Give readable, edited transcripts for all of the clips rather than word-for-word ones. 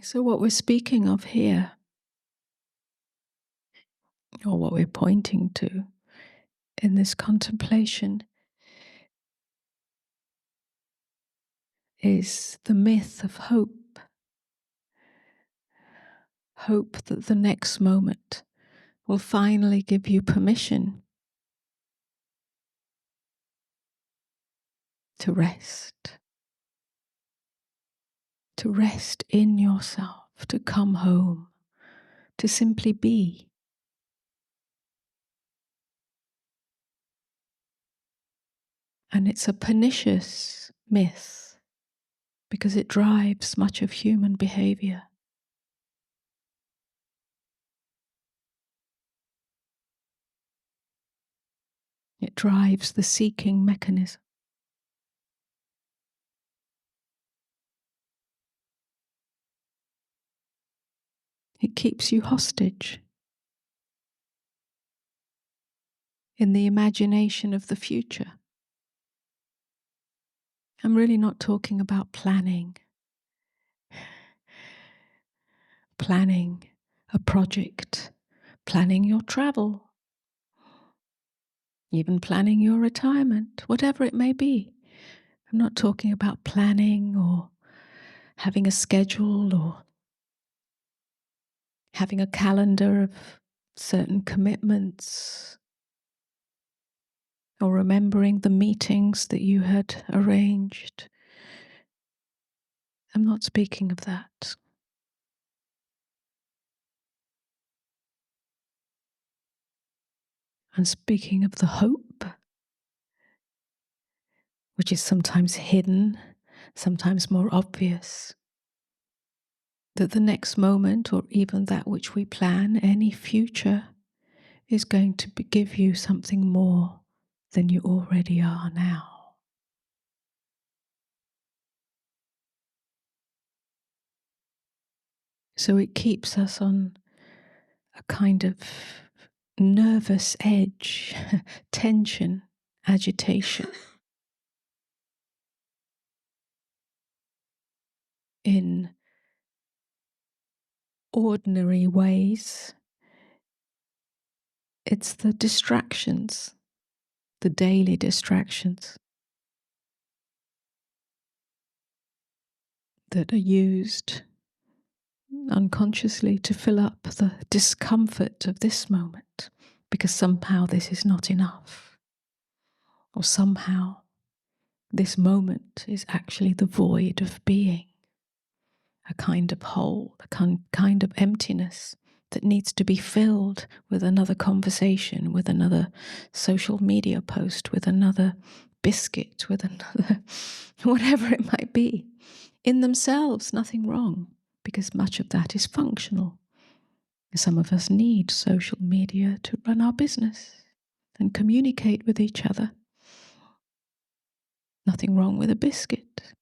So, what we're speaking of here, or what we're pointing to in this contemplation, is the myth of hope. Hope that the next moment will finally give you permission to rest in yourself, to come home, to simply be. And it's a pernicious myth because it drives much of human behavior. It drives the seeking mechanism. It keeps you hostage in the imagination of the future. I'm really not talking about planning a project, planning your travel, even planning your retirement, whatever it may be. I'm not talking about planning or having a schedule or having a calendar of certain commitments or remembering the meetings that you had arranged. I'm not speaking of that. I'm speaking of the hope, which is sometimes hidden, sometimes more obvious, that the next moment, or even that which we plan, any future, is going to give you something more than you already are now. So it keeps us on a kind of nervous edge, tension, agitation. In ordinary ways, it's the distractions, the daily distractions that are used unconsciously to fill up the discomfort of this moment, because somehow this is not enough, or somehow this moment is actually the void of being, a kind of hole, a kind of emptiness that needs to be filled with another conversation, with another social media post, with another biscuit, with another whatever it might be. In themselves, nothing wrong, because much of that is functional. Some of us need social media to run our business and communicate with each other. Nothing wrong with a biscuit.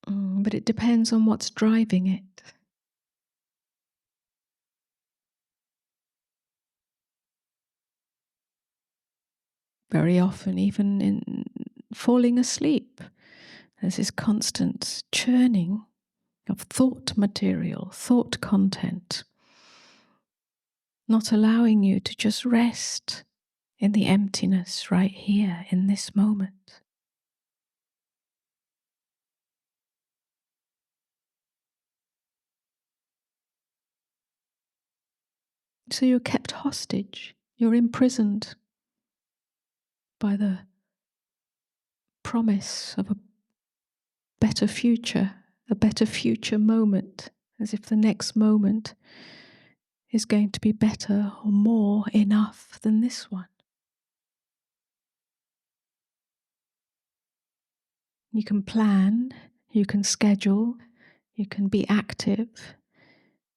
But it depends on what's driving it. Very often, even in falling asleep, there's this constant churning of thought material, thought content, not allowing you to just rest in the emptiness right here in this moment. So you're kept hostage, you're imprisoned by the promise of a better future moment, as if the next moment is going to be better or more enough than this one. You can plan, you can schedule, you can be active,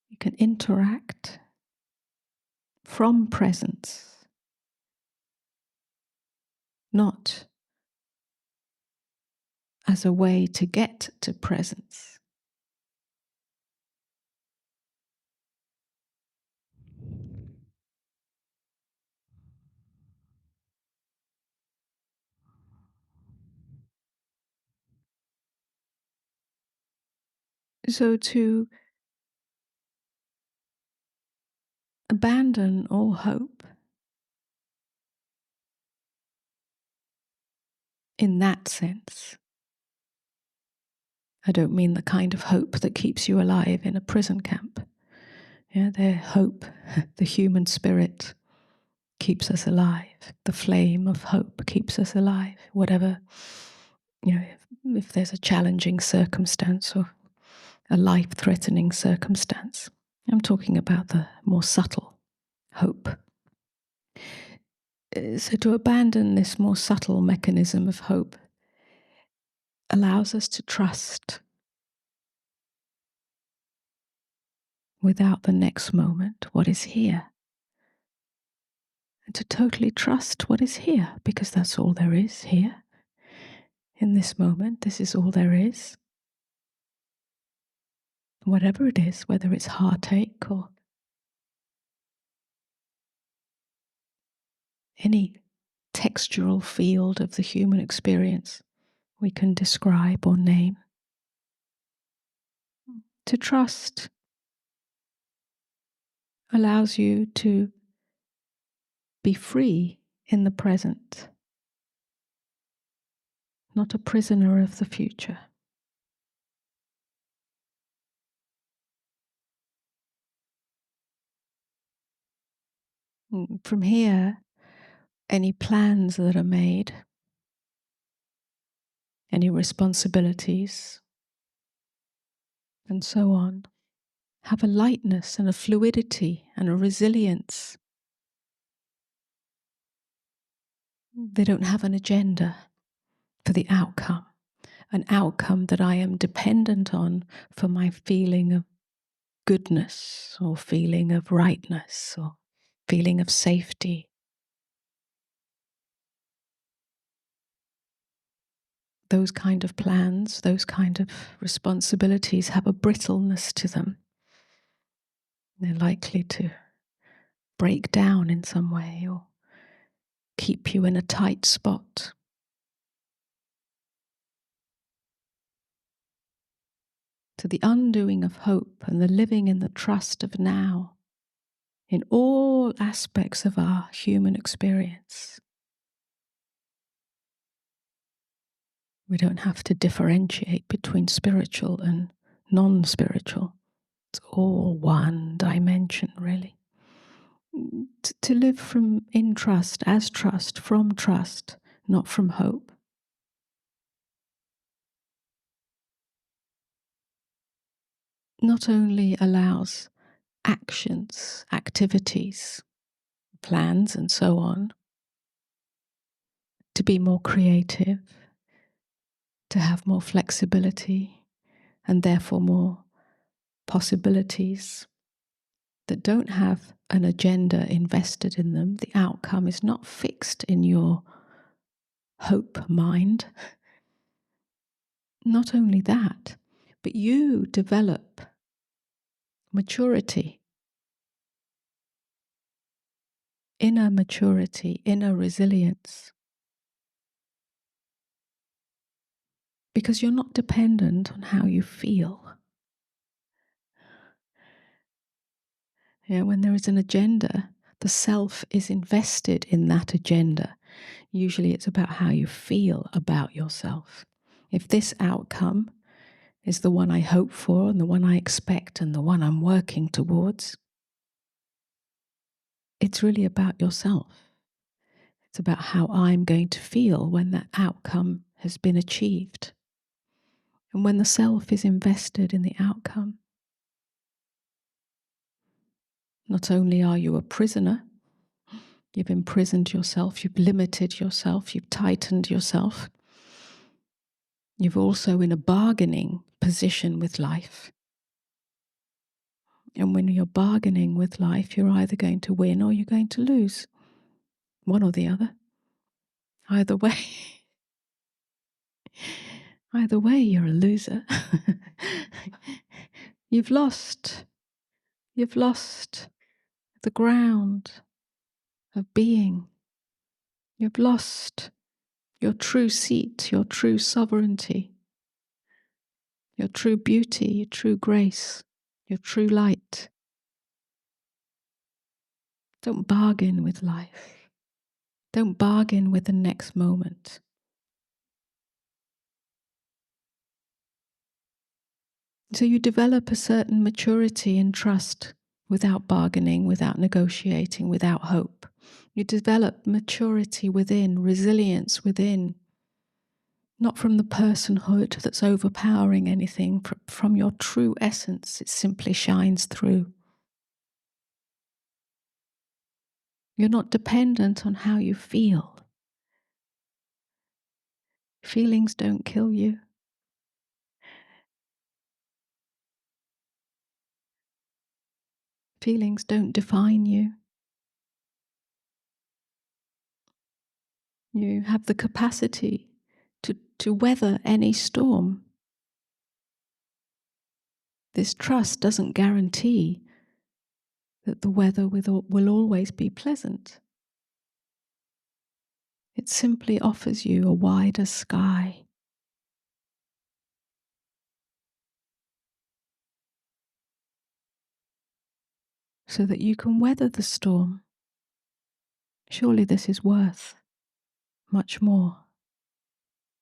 you can interact from presence, not as a way to get to presence. So to abandon all hope in that sense, I don't mean the kind of hope that keeps you alive in a prison camp. Yeah, their hope, the human spirit, keeps us alive. The flame of hope keeps us alive. Whatever, if there's a challenging circumstance or a life-threatening circumstance. I'm talking about the more subtle hope. So to abandon this more subtle mechanism of hope allows us to trust without the next moment what is here. And to totally trust what is here, because that's all there is here. In this moment, this is all there is. Whatever it is, whether it's heartache or any textural field of the human experience we can describe or name. To trust allows you to be free in the present, not a prisoner of the future. From here, any plans that are made, any responsibilities, and so on, have a lightness and a fluidity and a resilience. They don't have an agenda for the outcome, an outcome that I am dependent on for my feeling of goodness or feeling of rightness or feeling of safety. Those kind of plans, those kind of responsibilities have a brittleness to them. They're likely to break down in some way or keep you in a tight spot. To the undoing of hope and the living in the trust of now in all aspects of our human experience. We don't have to differentiate between spiritual and non-spiritual. It's all one dimension, really. To live in trust, as trust, from trust, not from hope. Not only allows actions, activities, plans, and so on to be more creative, to have more flexibility, and therefore more possibilities that don't have an agenda invested in them. The outcome is not fixed in your hope mind. Not only that, but you develop maturity, inner maturity, inner resilience, because you're not dependent on how you feel. When there is an agenda, the self is invested in that agenda. Usually it's about how you feel about yourself. If this outcome is the one I hope for and the one I expect and the one I'm working towards, it's really about yourself. It's about how I'm going to feel when that outcome has been achieved. And when the self is invested in the outcome, not only are you a prisoner, you've imprisoned yourself, you've limited yourself, you've tightened yourself. You've also in a bargaining position with life. And when you're bargaining with life, you're either going to win or you're going to lose. One or the other. Either way, you're a loser. You've lost the ground of being. You've lost your true seat, your true sovereignty. your true beauty, your true grace, your true light. Don't bargain with life. Don't bargain with the next moment. So you develop a certain maturity and trust without bargaining, without negotiating, without hope. You develop maturity within, resilience within, not from the personhood that's overpowering anything, from your true essence. It simply shines through. You're not dependent on how you feel. Feelings don't kill you. Feelings don't define you. You have the capacity to weather any storm. This trust doesn't guarantee that the weather will always be pleasant. It simply offers you a wider sky. So that you can weather the storm. Surely this is worth much more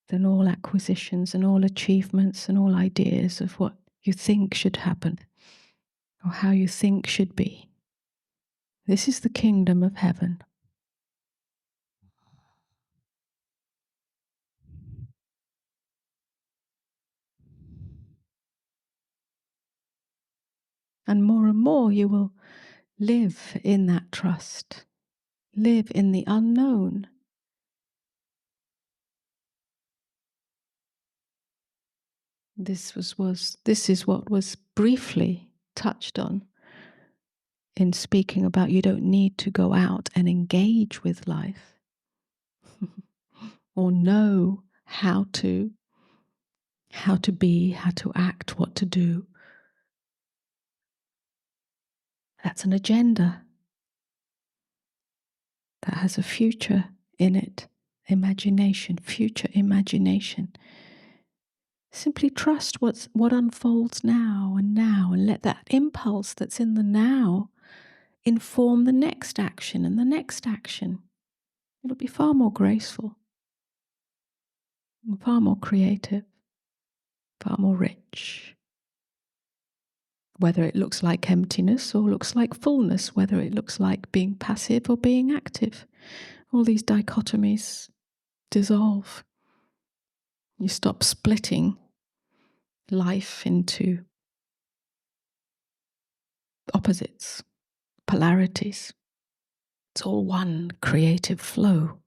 than all acquisitions and all achievements and all ideas of what you think should happen or how you think should be. This is the kingdom of heaven. And more you will live in that trust, live in the unknown. This is what was briefly touched on in speaking about you don't need to go out and engage with life or know how to be, how to act, what to do. That's an agenda that has a future in it. Imagination, future imagination. Simply trust what unfolds now, and let that impulse that's in the now inform the next action and the next action. It'll be far more graceful, far more creative, far more rich. Whether it looks like emptiness or looks like fullness, whether it looks like being passive or being active, all these dichotomies dissolve. You stop splitting life into opposites, polarities. It's all one creative flow.